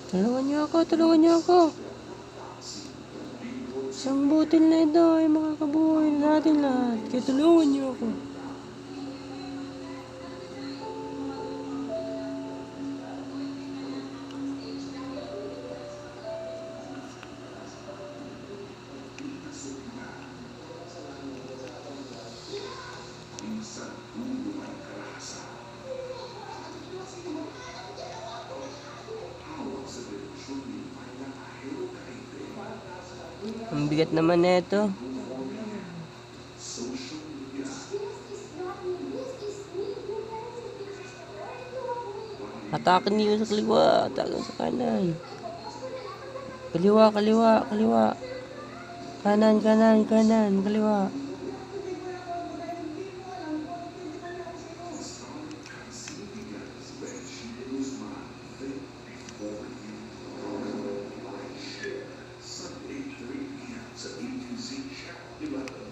Tulungan niyo ako. Isang butil na ito ay makakabuhay natin lahat. Kaya tulungan niyo ako. Ang bigat naman nito. Atake niyo sa kaliwa, atake sa kanan. Kaliwa, kaliwa, kaliwa. Kanan, kanan, kanan, kaliwa. Sunday, 3 p.m. sa ATC Channel 11.